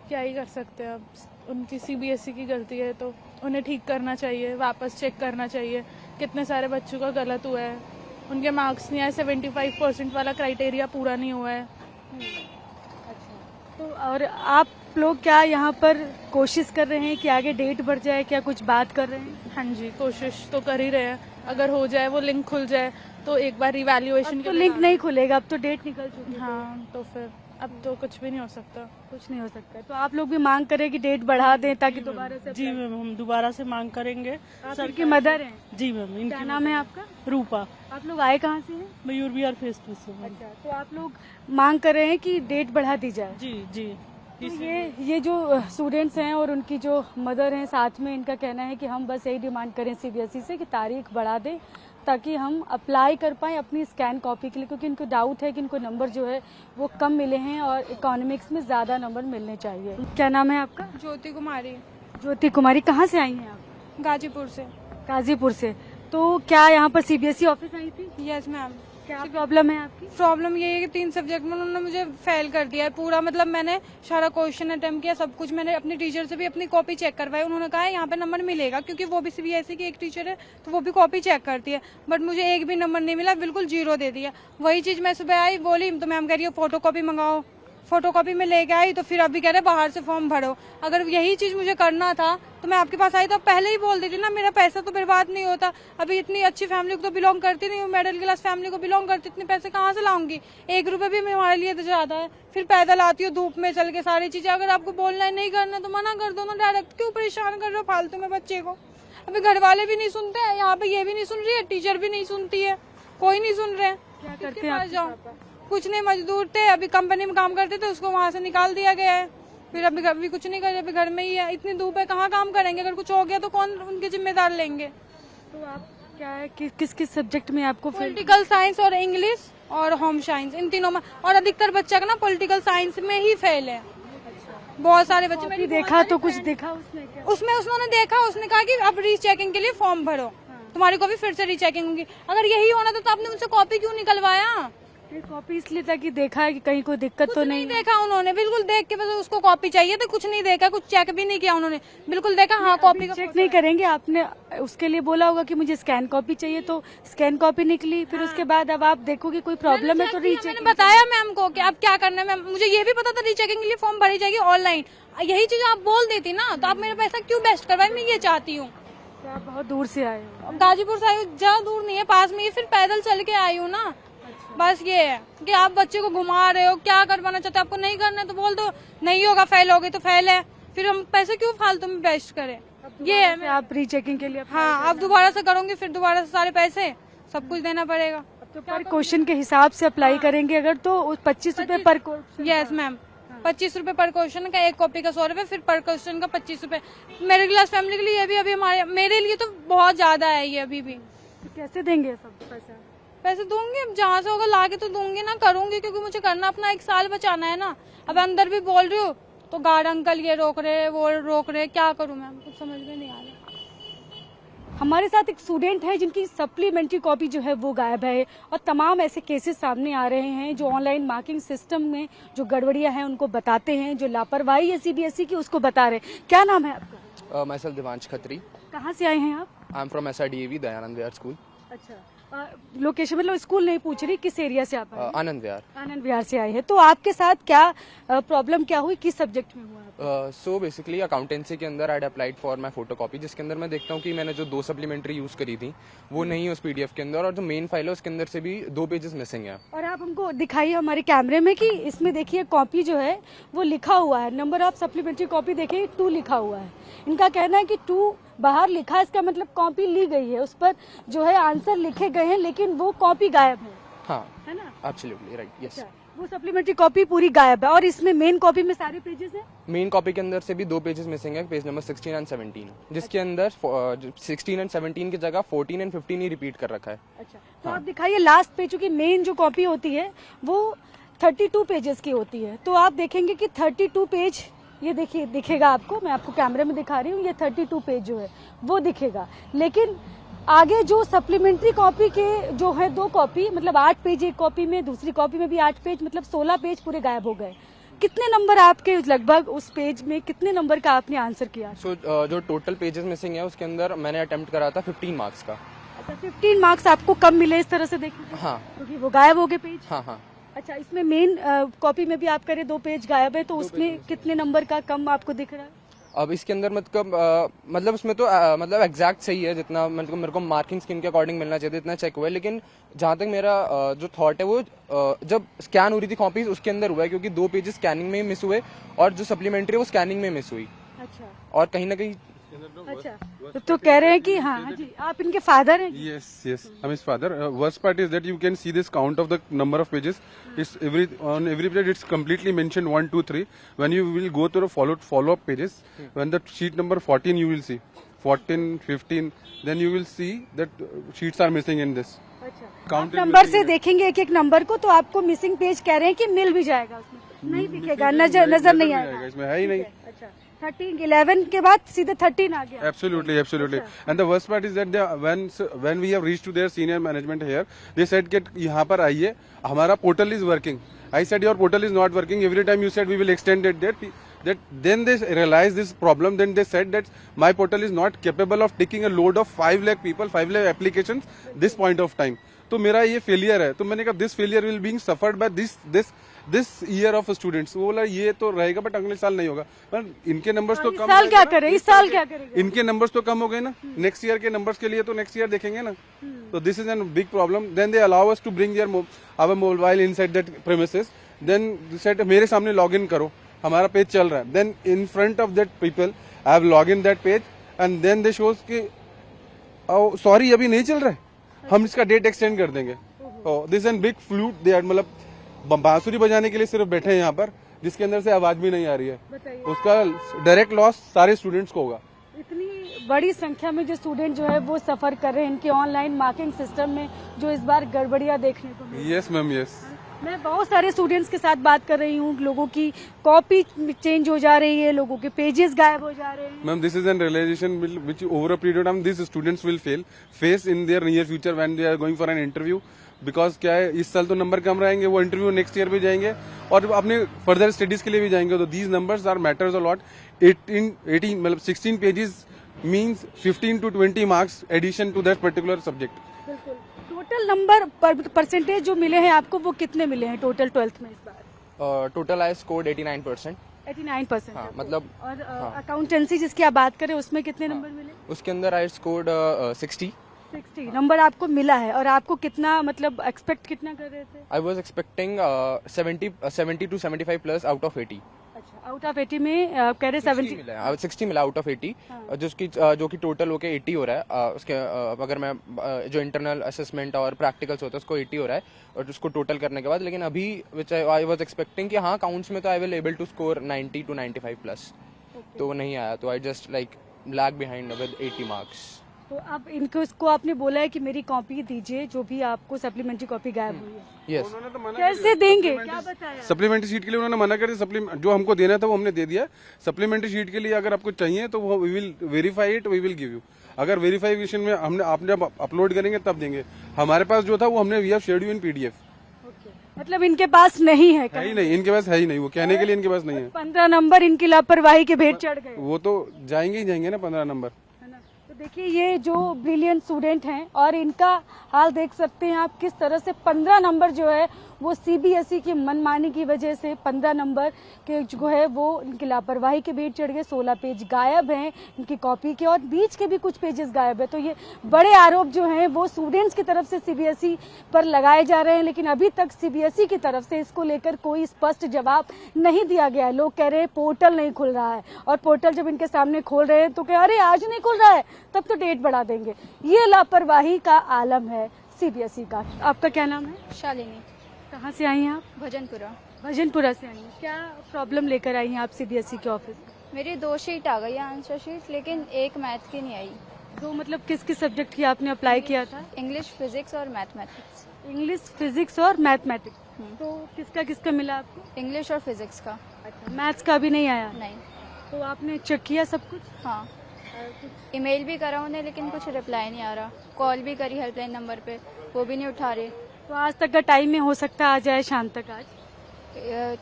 क्या ही कर सकते हैं अब, उनकी सीबीएसई की गलती है तो उन्हें ठीक करना चाहिए, वापस चेक करना चाहिए। कितने सारे बच्चों का गलत हुआ है, उनके मार्क्स नहीं आए, 75% वाला क्राइटेरिया पूरा नहीं हुआ है। तो और आप लोग क्या यहाँ पर कोशिश कर रहे हैं कि आगे डेट बढ़ जाए, क्या कुछ बात कर रहे हैं? हाँ जी, कोशिश तो कर ही रहे हैं। अगर हो जाए, वो लिंक खुल जाए तो एक बार रिवैल्यूएशन। तो लिंक नहीं खुलेगा, अब तो डेट निकल चुकी है। हाँ, तो फिर अब तो कुछ भी नहीं हो सकता। कुछ नहीं हो सकता। तो आप लोग भी मांग करें कि डेट बढ़ा दें ताकि दोबारा से? जी मैम, हम दोबारा से मांग करेंगे। सर की मदर हैं? जी मैम। क्या नाम है आपका? रूपा। आप लोग आए कहाँ से हैं? मयूर बिहार फेस 2 से। अच्छा, तो आप लोग मांग कर रहे हैं कि डेट बढ़ा दी जाए? जी जी। तो ये जो स्टूडेंट्स हैं और उनकी जो मदर हैं साथ में, इनका कहना है कि हम बस यही डिमांड करें सीबीएसई से कि तारीख बढ़ा दें ताकि हम अप्लाई कर पाएं अपनी स्कैन कॉपी के लिए, क्योंकि इनको डाउट है कि इनको नंबर जो है वो कम मिले हैं और इकोनॉमिक्स में ज़्यादा नंबर मिलने चाहिए। क्या नाम है आपका? ज्योति कुमारी। ज्योति कुमारी, कहाँ से आई हैं आप? गाजीपुर से। गाजीपुर से। तो क्या यहाँ पर सीबीएसई ऑफिस आई थी? Yes ma'am. क्या प्रॉब्लम है आपकी? प्रॉब्लम ये है कि 3 सब्जेक्ट में उन्होंने मुझे फेल कर दिया है पूरा। मतलब मैंने सारा क्वेश्चन अटेम्प्ट किया, सब कुछ। मैंने अपनी टीचर से भी अपनी कॉपी चेक करवाई। उन्होंने कहा है यहाँ पे नंबर मिलेगा, क्योंकि वो भी सीबीएसई की एक टीचर है तो वो भी कॉपी चेक करती है। बट मुझे एक भी नंबर नहीं मिला, बिल्कुल 0 दे दिया। वही चीज मैं सुबह आई, बोली तो मैम कह रही है फोटो कॉपी मंगाओ। फोटो कॉपी में लेके आई तो फिर अभी कह रहे बाहर से फॉर्म भरो। अगर यही चीज मुझे करना था तो मैं आपके पास आई तो पहले ही बोल देती ना, मेरा पैसा तो बर्बाद नहीं होता। अभी इतनी अच्छी फैमिली को तो बिलोंग करती नहीं हूँ, मिडिल क्लास फैमिली को बिलोंग करती, इतने पैसे कहाँ से लाऊंगी? 1 रुपए भी हमारे लिए तो ज्यादा है। फिर पैदल आती हूँ धूप में चल के सारी चीजें। अगर आपको बोलना है नहीं करना तो मना कर दो ना डायरेक्ट, क्यों परेशान कर रहे हो फालतू में बच्चे को? अभी घर वाले भी नहीं सुनते हैं, यहाँ पे ये भी नहीं सुन रही है, टीचर भी नहीं सुनती है, कोई नहीं सुन रहे। क्या करते हैं आपके पापा? कुछ नहीं, मजदूर थे, अभी कंपनी में काम करते थे, उसको वहाँ से निकाल दिया गया है। फिर अभी कुछ नहीं कर रहे, अभी घर में ही है। इतनी धूप है, कहाँ काम करेंगे? अगर कुछ हो गया तो कौन उनके जिम्मेदार लेंगे? तो आप क्या है कि किस किस सब्जेक्ट में आपको फेल? पॉलिटिकल साइंस और इंग्लिश और होम साइंस, इन तीनों में। और अधिकतर बच्चा का ना पॉलिटिकल साइंस में ही फेल है। बहुत सारे बच्चे मैंने देखा तो कुछ देखा उसने क्या? उसमें उन्होंने देखा, उसने कहा कि अब रीचेकिंग के लिए फॉर्म भरो, तुम्हारी कॉपी फिर से रीचेकिंग होगी। अगर यही होना तो आपने उनसे कॉपी क्यों निकलवाया? कॉपी इसलिए था कि देखा है कि कहीं कोई दिक्कत तो नहीं देखा उन्होंने, बिल्कुल देख के बस उसको कॉपी चाहिए तो कुछ नहीं देखा, कुछ चेक भी नहीं किया उन्होंने। बिल्कुल देखा, हाँ कॉपी का चेक नहीं करेंगे। आपने उसके लिए बोला होगा कि मुझे स्कैन कॉपी चाहिए, तो स्कैन कॉपी निकली। फिर उसके बाद अब आप देखोगे कोई प्रॉब्लम है तो रीचेक। मैंने बताया मैम को कि अब क्या करना है मैम, मुझे ये भी पता था रीचेकिंग के लिए फॉर्म भरी जाएगी ऑनलाइन। यही चीज आप बोल देती ना तो आप मेरा पैसा क्यों वेस्ट करवाए? मैं ये चाहती हूँ। आप बहुत दूर से आए हो? गाजीपुर से आई हूँ, ज्यादा दूर नहीं है, पास में ही। फिर पैदल चल के आई हूँ ना। बस ये है कि आप बच्चे को घुमा रहे हो, क्या करवाना चाहते हो? आपको नहीं करना है तो बोल दो, नहीं होगा, फेल हो गई तो फेल है। फिर हम पैसे क्यों फालतू में वेस्ट करें? ये है। आप रीचेकिंग के लिए हाँ, अब दोबारा से करूंगी, फिर दोबारा से सारे पैसे सब कुछ देना पड़ेगा। तो पर क्वेश्चन के हिसाब से अप्लाई करेंगे अगर तो 25 रुपए पर क्वेश्चन। यस मैम, 25 रुपए पर क्वेश्चन का, एक कॉपी का 100 रुपए, फिर पर क्वेश्चन का 25 रुपए। मिडिल क्लास फैमिली के लिए ये भी अभी मेरे लिए तो बहुत ज्यादा है ये अभी भी। कैसे देंगे सब पैसे दूंगी, अब जहाँ से होगा लाके तो दूंगी ना, करूंगी, क्योंकि मुझे करना अपना 1 साल बचाना है ना। अब अंदर भी बोल रही हूँ तो गार्ड अंकल ये रोक रहे, वो रोक रहे, क्या करूँ मैं? कुछ समझ में नहीं आ रहा। हमारे साथ एक स्टूडेंट है जिनकी सप्लीमेंट्री कॉपी जो है वो गायब है, और तमाम ऐसे केसेस सामने आ रहे हैं जो ऑनलाइन मार्किंग सिस्टम में जो गड़बड़ियां हैं उनको बताते हैं, जो लापरवाही है सीबीएसई की उसको बता रहे हैं। क्या नाम है आपका? My self Divansh Khatri. कहाँ से आए हैं आप? I am from SRDAV Dayanand Vihar school. अच्छा, लोकेशन मतलब स्कूल नहीं पूछ रही, किस एरिया से आप आए हैं? आनंद विहार। आनंद विहार से आए हैं। तो आपके साथ क्या प्रॉब्लम क्या हुई, किस सब्जेक्ट में हुआ? सो बेसिकली अकाउंटेंसी के अंदर I applied for my photocopy, जिसके अंदर मैं देखता हूँ कि मैंने जो 2 सप्लीमेंट्री यूज करी थी वो नहीं है उस PDF के अंदर, और जो मेन फाइल है उसके अंदर से भी 2 पेजेस मिसिंग है। और आप हमको दिखाइए हमारे कैमरे में कि इसमें देखिए कॉपी जो है वो लिखा हुआ है, नंबर ऑफ सप्लीमेंट्री कॉपी देखिए 2 लिखा हुआ है। इनका कहना है कि 2 बाहर लिखा है, इसका मतलब कॉपी ली गई है, उस पर जो है आंसर लिखे गए हैं, लेकिन वो कॉपी गायब है। हाँ, है ना? Absolutely right, yes. वो सप्लीमेंट्री कॉपी पूरी गायब है, और इसमें मेन कॉपी में सारे पेजेस हैं। मेन कॉपी के अंदर से भी 2 पेजेस मिसिंग है, पेज नंबर 16 एंड 17, जिसके अंदर 16 एंड 17 की जगह 14 एंड 15 ही रिपीट कर रखा है। अच्छा, तो आप दिखाइए लास्ट पेज, क्योंकि मेन जो कॉपी होती है वो 32 पेजेस की होती है। तो आप देखेंगे कि 32 पेज, ये देखिए दिखेगा आपको, मैं आपको कैमरे में दिखा रही हूँ, ये 32 पेज जो है वो दिखेगा। लेकिन आगे जो सप्लीमेंट्री कॉपी के जो है 2 कॉपी, मतलब 8 पेज एक कॉपी में, दूसरी कॉपी में भी 8 पेज, मतलब 16 पेज पूरे गायब हो गए। कितने नंबर आपके लगभग उस पेज में, कितने नंबर का आपने आंसर किया? सो जो टोटल पेजेस मिसिंग है उसके अंदर मैंने अटेम्प्ट करा था 15 मार्क्स का। अच्छा, 15 मार्क्स आपको कम मिले इस तरह से देखिए? हाँ, क्योंकि वो गायब हो गए पेज। हाँ हाँ। अच्छा, इसमें मेन कॉपी में भी आप करें 2 पेज गायब है, तो उसमें कितने नंबर का कम आपको दिख रहा है? अब इसके अंदर मतलब उसमें तो मतलब एग्जैक्ट सही है, जितना मतलब मेरे को मार्किंग स्कीम के अकॉर्डिंग मिलना चाहिए इतना चेक हुआ है। लेकिन जहाँ तक मेरा जो थॉट है वो जब स्कैन हो रही थी कॉपीज उसके अंदर हुआ है, क्योंकि 2 पेजेस स्कैनिंग में मिस हुए और जो सप्लीमेंट्री है वो स्कैनिंग में मिस हुई। अच्छा, और कहीं ना कहीं अच्छा, तो कह रहे हैं कि हाँ जी, आप इनके फादर हैं? Yes, yes, I'm his father. Worst part is that you can see this count of the number of pages. It's on every page it's completely mentioned 1, 2, 3. When you will go to the follow-up pages, when the sheet number 14 you will see 14, 15, then you will see that sheets are missing in this. आप number से देखेंगे एक एक number को, तो आपको missing page कह रहे हैं कि मिल भी जाएगा, उसमें नहीं दिखेगा, नजर नहीं आएगा इसमें है ही नहीं। अच्छा, 11 के बाद सीधे 13 आ गया। Absolutely, absolutely. And the worst part is that when we have reached to their senior management here, they said that यहाँ पर आइए, हमारा portal is working. I said your portal is not working. Every time you said we will extend it, that then they realized this problem. Then they said that my portal is not capable of taking a load of 5 lakh people, 5 lakh applications this point of time. तो मेरा ये failure है। तो मैंने कहा this failure will being suffered by this year of students. वो बोला ये तो रहेगा बट अगले साल नहीं होगा। पर इनके नंबर्स तो कम, इस साल क्या करें, इस साल क्या करेंगे? इनके नंबर्स तो कम हो गए ना, नेक्स्ट ईयर के नंबर्स के लिए तो नेक्स्ट ईयर देखेंगे ना। तो this is an big problem. Then they allow us to bring their our mobile inside that premises. Then said मेरे सामने लॉग इन करो, हमारा पेज चल रहा है। Then in front of that people I have log in that page and then they shows कि sorry अभी नहीं चल रहा है, हम इसका डेट एक्सटेंड कर देंगे। This an big flute they are, मतलब बांसुरी बजाने के लिए सिर्फ बैठे हैं यहाँ पर, जिसके अंदर से आवाज भी नहीं आ रही है। उसका डायरेक्ट लॉस सारे स्टूडेंट्स को होगा। इतनी बड़ी संख्या में जो स्टूडेंट जो है वो सफर कर रहे हैं इनके ऑनलाइन मार्किंग सिस्टम में जो इस बार गड़बड़ियां देखने को मिली। Yes ma'am, yes. मैं बहुत सारे स्टूडेंट्स के साथ बात कर रही हूँ, लोगों की कॉपी चेंज हो जा रही है, लोगों के पेजेस गायब हो जा रहे हैं। Ma'am this is an realisation which over a period of time this students will face in their near future when they are going for an interview. Because क्या है, इस साल तो नंबर कम रहेंगे, वो इंटरव्यू नेक्स्ट ईयर भी जाएंगे और अपने फर्दर स्टडीज के लिए भी जाएंगे। तो these numbers are matters a lot. 18 मतलब 16 pages means 15 to 20 marks addition to that particular subject. बिल्कुल। टोटल नंबर परसेंटेज जो मिले हैं आपको वो कितने मिले हैं टोटल 12th में इस बार? Total I scored 89%। 89%। हाँ, मतलब और अकाउंटेंसी जिसकी आप बात करें उसमें कितने नंबर मिले? उसके अंदर आई स्कोर्ड 60 नंबर आपको मिला है। और आपको कितना मतलब एक्सपेक्ट कितना कर रहे थे? I was expecting 70 to 75 plus out of 80। अच्छा, आउट ऑफ 80 में कह रहे 70 मिला, 60 मिला आउट ऑफ 80। जो कि टोटल होके 80 हो रहा है। उसके अगर मैं जो इंटरनल असेसमेंट और प्रैक्टिकल्स होता है उसको 80 हो रहा है और उसको टोटल करने के बाद। लेकिन अभी विच आई वाज एक्सपेक्टिंग कि हाँ काउंट्स में तो I will able to score 90 to 95 plus, तो वो नहीं आया। तो I just like lag behind with 80 marks. तो अब इनको इसको आपने बोला है कि मेरी कॉपी दीजिए, जो भी आपको सप्लीमेंट्री कॉपी गायब हुई है। यस। कैसे देंगे, क्या बताया? सप्लीमेंट्री शीट के लिए उन्होंने मना कर दिया। जो हमको देना था वो हमने दे दिया। सप्लीमेंट्री शीट के लिए अगर आपको चाहिए तो वो we will verify it, we will give you. अगर वेरिफिकेशन में आपने अपलोड करेंगे तब देंगे। हमारे पास जो था वो हमने we have shared you in PDF। मतलब इनके पास नहीं है? ही नहीं, इनके पास है ही नहीं, वो कहने के लिए इनके पास नहीं है। 15 नंबर इनकी लापरवाही के भेंट चढ़ गए। वो तो जाएंगे ही जाएंगे ना 15 नंबर। देखिए ये जो ब्रिलियंट स्टूडेंट हैं और इनका हाल देख सकते हैं आप, किस तरह से 15 नंबर जो है वो CBSE की मनमानी की वजह से 15 नंबर के जो है वो इनकी लापरवाही के बीच चढ़ गए। 16 पेज गायब हैं इनकी कॉपी के और बीच के भी कुछ पेजेस गायब है। तो ये बड़े आरोप जो हैं वो स्टूडेंट्स की तरफ से CBSE पर लगाए जा रहे हैं, लेकिन अभी तक CBSE की तरफ से इसको लेकर कोई स्पष्ट जवाब नहीं दिया गया है। लोग कह रहे हैं पोर्टल नहीं खुल रहा है और पोर्टल जब इनके सामने खोल रहे हैं तो कह अरे आज नहीं खुल रहा है तब तो डेट बढ़ा देंगे। ये लापरवाही का आलम है CBSE का। आपका क्या नाम है? शालिनी। कहाँ से आई हैं आप? भजनपुरा। भजनपुरा से आई हैं। क्या प्रॉब्लम लेकर आई हैं आप CBSE के ऑफिस? मेरी 2 शीट आ गई है आंसर शीट, लेकिन एक मैथ की नहीं आई। तो मतलब किस किस सब्जेक्ट की आपने अप्लाई किया था? इंग्लिश, फिजिक्स और मैथमेटिक्स। इंग्लिश, फिजिक्स और मैथमेटिक्स। तो किसका किसका मिला आपको? इंग्लिश और फिजिक्स का। अच्छा, मैथ्स का भी नहीं आया? नहीं। तो आपने चेक किया सब कुछ? हाँ, ईमेल भी करा उन्हें लेकिन कुछ रिप्लाई नहीं आ रहा। कॉल भी करी हेल्पलाइन नंबर पे, वो भी नहीं उठा रहे। तो आज तक का टाइम में हो सकता है आ जाए शाम तक? आज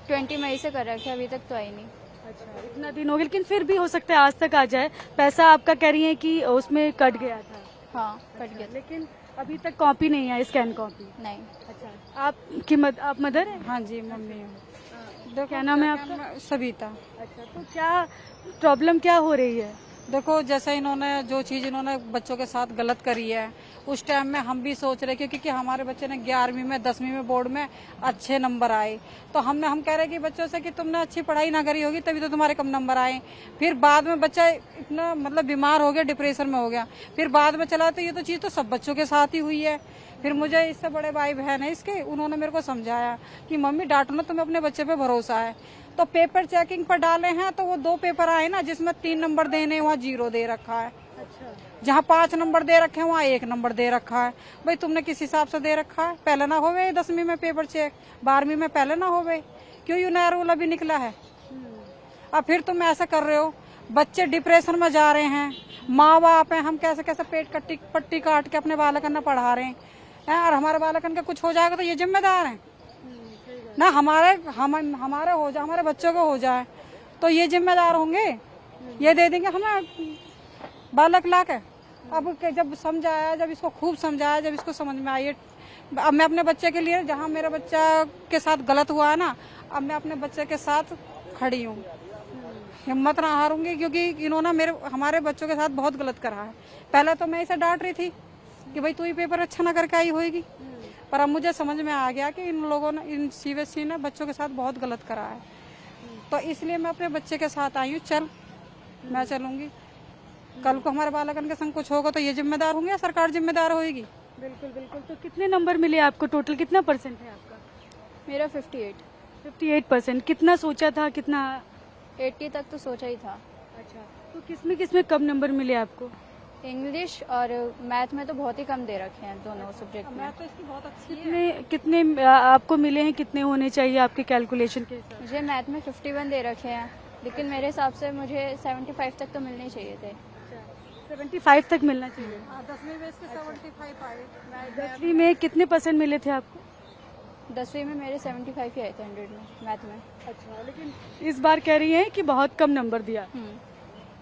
20 मई से कर रखा है, अभी तक तो आई नहीं। अच्छा, इतना दिन हो गया, लेकिन फिर भी हो सकता है आज तक आ जाए। पैसा आपका कह रही है कि उसमें कट गया था? हाँ, कट गया। लेकिन अभी तक कॉपी नहीं है, स्कैन कॉपी नहीं। अच्छा, आप मदर है? हाँ जी, मम्मी हूँ। क्या नाम है आपका? सविता। अच्छा, तो क्या प्रॉब्लम क्या हो रही है? देखो, जैसे इन्होंने जो चीज़ इन्होंने बच्चों के साथ गलत करी है, उस टाइम में हम भी सोच रहे क्योंकि हमारे बच्चे ने 11वीं में 10वीं में बोर्ड में अच्छे नंबर आए, तो हम कह रहे कि बच्चों से कि तुमने अच्छी पढ़ाई ना करी होगी तभी तो तुम्हारे कम नंबर आए। फिर बाद में बच्चा इतना मतलब बीमार हो गया, डिप्रेशन में हो गया, फिर बाद में चला तो ये तो चीज़ तो सब बच्चों के साथ ही हुई है। फिर मुझे इससे बड़े भाई बहन है इसके, उन्होंने मेरे को समझाया कि मम्मी डांटो ना, तुम्हें अपने बच्चे पे भरोसा है। तो पेपर चेकिंग पर डाले हैं तो वो 2 पेपर आए ना जिसमें 3 नंबर देने, वहाँ 0 दे रखा है। अच्छा। जहाँ 5 नंबर दे रखे हैं वहाँ 1 नंबर दे रखा है। भाई तुमने किस हिसाब से दे रखा है? पहले ना होवे 10वीं में पेपर चेक, 12वीं में पहले ना होवे, क्यों यूं नया रूल अभी निकला है? अब फिर तुम ऐसा कर रहे हो, बच्चे डिप्रेशन में जा रहे हैं, माँ बाप हैं, हम कैसे कैसे पेट पट्टी काट के अपने बालकन में पढ़ा रहे हैं और हमारे बालकन का कुछ हो जाएगा तो ये जिम्मेदार हैं ना, हमारे हो जाए, हमारे बच्चों को हो जाए तो ये जिम्मेदार होंगे, ये दे देंगे हमें बालक ला के। अब जब समझाया, जब इसको खूब समझाया, जब इसको समझ में आई, अब मैं अपने बच्चे के लिए, जहाँ मेरे बच्चा के साथ गलत हुआ है ना, अब मैं अपने बच्चे के साथ खड़ी हूँ, हिम्मत ना हारूंगी, क्योंकि इन्होंने हमारे बच्चों के साथ बहुत गलत करा है। पहले तो मैं इसे डांट रही थी कि भाई तू ही पेपर अच्छा ना करके आई होगी, पर अब मुझे समझ में आ गया कि इन लोगों ने, इन सीबीएसई ने बच्चों के साथ बहुत गलत करा है, तो इसलिए मैं अपने बच्चे के साथ आई हूँ। चल, मैं चलूंगी, कल को हमारे बालकन के संग कुछ होगा तो ये जिम्मेदार होंगे या सरकार जिम्मेदार होगी? बिल्कुल बिल्कुल। तो कितने नंबर मिले आपको? टोटल कितना परसेंट है आपका? मेरा 58%। कितना सोचा था? कितना? 80 तक तो सोचा ही था। अच्छा, तो किसमें कम नंबर मिले आपको? इंग्लिश और मैथ में तो बहुत ही कम दे रखे हैं, दोनों सब्जेक्ट में। तो इसकी बहुत अच्छी है। कितने आपको मिले हैं? कितने होने चाहिए आपके कैलकुलेशन के हिसाब? मुझे मैथ में 51 दे रखे हैं, लेकिन मेरे हिसाब से मुझे 75 तक तो मिलने चाहिए थे। 75 तक मिलना चाहिए। 10वीं में इसके 75 आए। 10वीं में कितने परसेंट मिले थे आपको? 10वीं में मेरे 75 ही आए थे 100 में, मैथ में। अच्छा, लेकिन इस बार कह रही हैं कि बहुत कम नंबर दिया,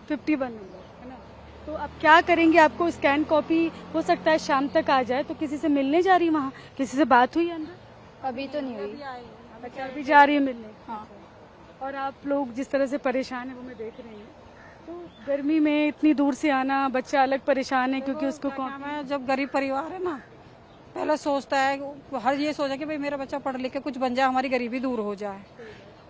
51 नंबर, है ना? तो अब क्या करेंगे? आपको स्कैन कॉपी हो सकता है शाम तक आ जाए, तो किसी से मिलने जा रही है? वहाँ किसी से बात हुई अंदर? अभी तो नहीं हुई। अच्छा, अभी जा रही है मिलने? हाँ। और आप लोग जिस तरह से परेशान है वो मैं देख रही हूँ, तो गर्मी में इतनी दूर से आना, बच्चा अलग परेशान है क्योंकि उसको जब गरीब परिवार है ना, पहले सोचता है, हर ये सोचा कि भाई मेरा बच्चा पढ़ लिख के कुछ बन जाए, हमारी गरीबी दूर हो जाए।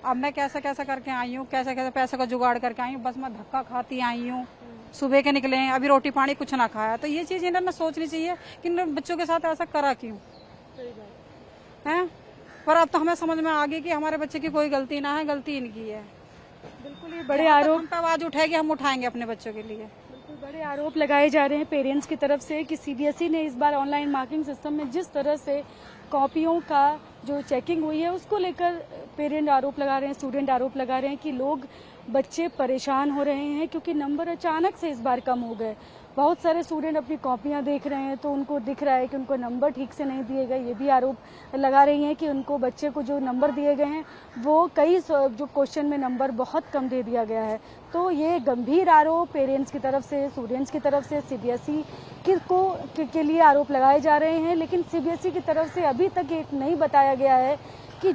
अब मैं कैसे कैसे करके आई हूँ, कैसे कैसे पैसे का जुगाड़ करके आई हूँ, बस मैं धक्का खाती आई हूँ। सुबह के निकले हैं, अभी रोटी पानी कुछ ना खाया, तो ये चीज इन्होंने सोचनी चाहिए कि इन बच्चों के साथ ऐसा करा क्यों है। पर अब तो हमें समझ में आ गई कि हमारे बच्चे की कोई गलती ना है, गलती इनकी है। बिल्कुल, ये बड़े आरोप हम पे आवाज उठेगी, हम उठाएंगे अपने बच्चों के लिए। बिल्कुल, बड़े आरोप लगाए जा रहे हैं पेरेंट्स की तरफ से कि सीबीएसई ने इस बार ऑनलाइन मार्किंग सिस्टम में जिस तरह से कॉपियों का जो चेकिंग हुई है उसको लेकर पेरेंट आरोप लगा रहे हैं, स्टूडेंट आरोप लगा रहे हैं कि बच्चे परेशान हो रहे हैं क्योंकि नंबर अचानक से इस बार कम हो गए। बहुत सारे स्टूडेंट अपनी कॉपियां देख रहे हैं तो उनको दिख रहा है कि उनको नंबर ठीक से नहीं दिए गए। ये भी आरोप लगा रही हैं कि उनको बच्चे को जो नंबर दिए गए हैं वो कई जो क्वेश्चन में नंबर बहुत कम दे दिया गया है। तो ये गंभीर आरोप पेरेंट्स की तरफ से, स्टूडेंट्स की तरफ से सीबीएसई के लिए आरोप लगाए जा रहे हैं। लेकिन सीबीएसई की तरफ से अभी तक एक नहीं बताया गया है कि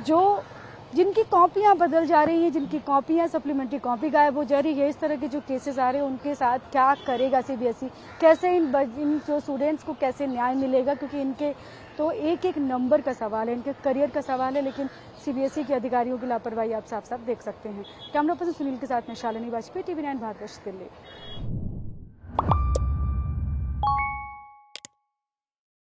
जिनकी कॉपियां बदल जा रही हैं, जिनकी कॉपियां सप्लीमेंट्री कॉपी गायब हो जा रही है, इस तरह के जो केसेस आ रहे हैं उनके साथ क्या करेगा सीबीएसई, कैसे इन जो स्टूडेंट्स को कैसे न्याय मिलेगा, क्योंकि इनके तो एक एक नंबर का सवाल है, इनके करियर का सवाल है। लेकिन सीबीएसई के अधिकारियों की लापरवाही आप साफ साफ देख सकते हैं। कैमरा पर्सन सुनील के साथ में शालिनी वाजपेयी, TV9 भारतवर्ष, दिल्ली।